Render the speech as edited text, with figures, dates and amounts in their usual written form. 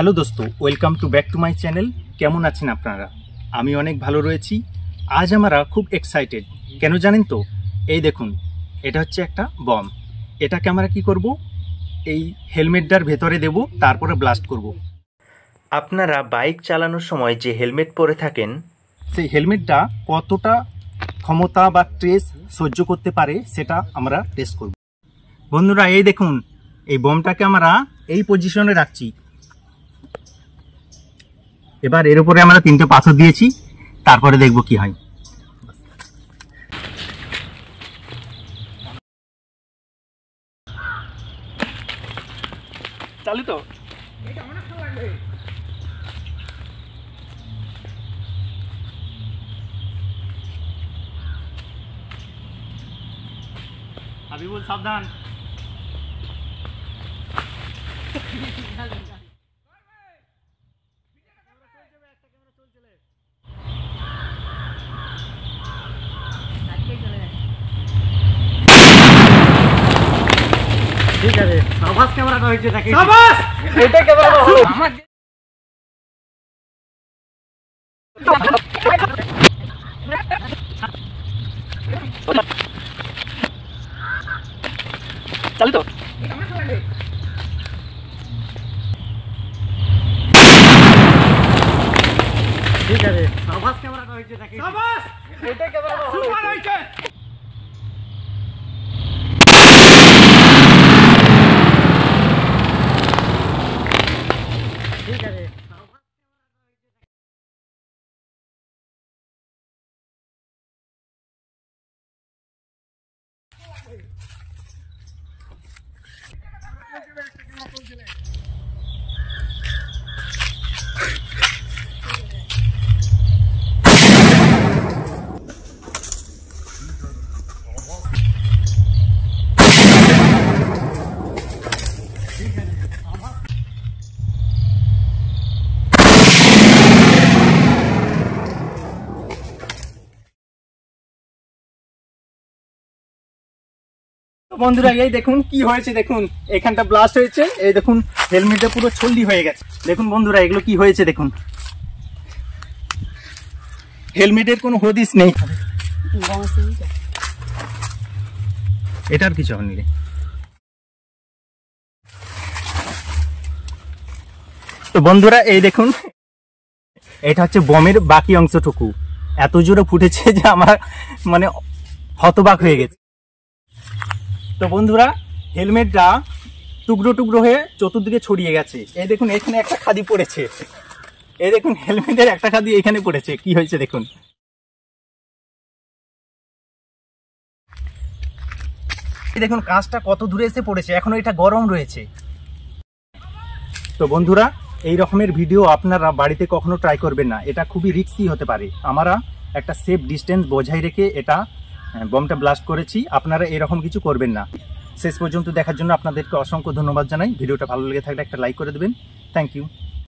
Hello দোস্ত, welcome to back to my channel. কেমন আছেন আপনারা? আমি অনেক ভালো রয়েছি। আজ আমরা খুব এক্সাইটেড, কেন জানেন তো? এই দেখুন, এটা হচ্ছে একটা বম। এটাকে আমরা কি করব? এই হেলমেটটার ভেতরে দেব, তারপরে ব্লাস্ট করব। আপনারা বাইক চালানোর সময় যে হেলমেট পরে থাকেন, সেই হেলমেটটা কতটা ক্ষমতা বা স্ট্রেস সহ্য করতে পারে সেটা আমরা টেস্ট করব। বন্ধুরা, এই দেখুন, এই বমটাকে আমরা এই পজিশনে রাখছি। এবার এর উপরে আমরা 3টে পাথর দিয়েছি, তারপরে দেখব কি হয়। চালু তো? হাবিবুল সাবধান। ঠিক আছে, সাবাস ক্যামেরাটা হয়েছে নাকি? সাবাস, এটা ক্যামেরাটা হলো আমার। চালু তো? ঠিক আছে, সাবাস ক্যামেরাটা হয়েছে নাকি? সাবাস, এটা ক্যামেরাটা হলো সুপার হয়েছে। ঠিক আছে, বন্ধুরা এই দেখুন কি হয়েছে। দেখুন, এখানটা ব্লাস্ট হয়েছে। এই দেখুন, হেলমেটে পুরো ছল্লি হয়ে গেছে। দেখুন বন্ধুরা, এগুলো কি হয়েছে দেখুন। হেলমেটের কোনো হদিস নেই। এটার কিছু হয়নি। তো বন্ধুরা এই দেখুন, এটা হচ্ছে বমের বাকি অংশটুকু। এত জোরে ফুটেছে যে আমার মানে হতবাক হয়ে গেছে। তো বন্ধুরা, হেলমেটটা টুকরো টুকরো হয়ে চতুর্দিকে ছড়িয়ে গেছে। এই দেখুন, এখানে একটা খাদি পড়েছে। এই দেখুন, হেলমেটের একটা খাদি এখানে পড়েছে। কি হয়েছে দেখুন। এই দেখুন, কাঁচটা কত দূরে এসে পড়েছে, এখনো এটা গরম রয়েছে। তো বন্ধুরা, এই রকমের ভিডিও আপনারা বাড়িতে কখনো ট্রাই করবেন না। এটা খুবই রিস্কি হতে পারে। আমরা একটা সেফ ডিস্টেন্স বজায় রেখে এটা বমটা ব্লাস্ট করেছি। আপনারা এরকম কিছু করবেন না। শেষ পর্যন্ত দেখার জন্য আপনাদেরকে অসংখ্য ধন্যবাদ জানাই। ভিডিওটা ভালো লেগে থাকলে একটা লাইক করে দেবেন। Thank you.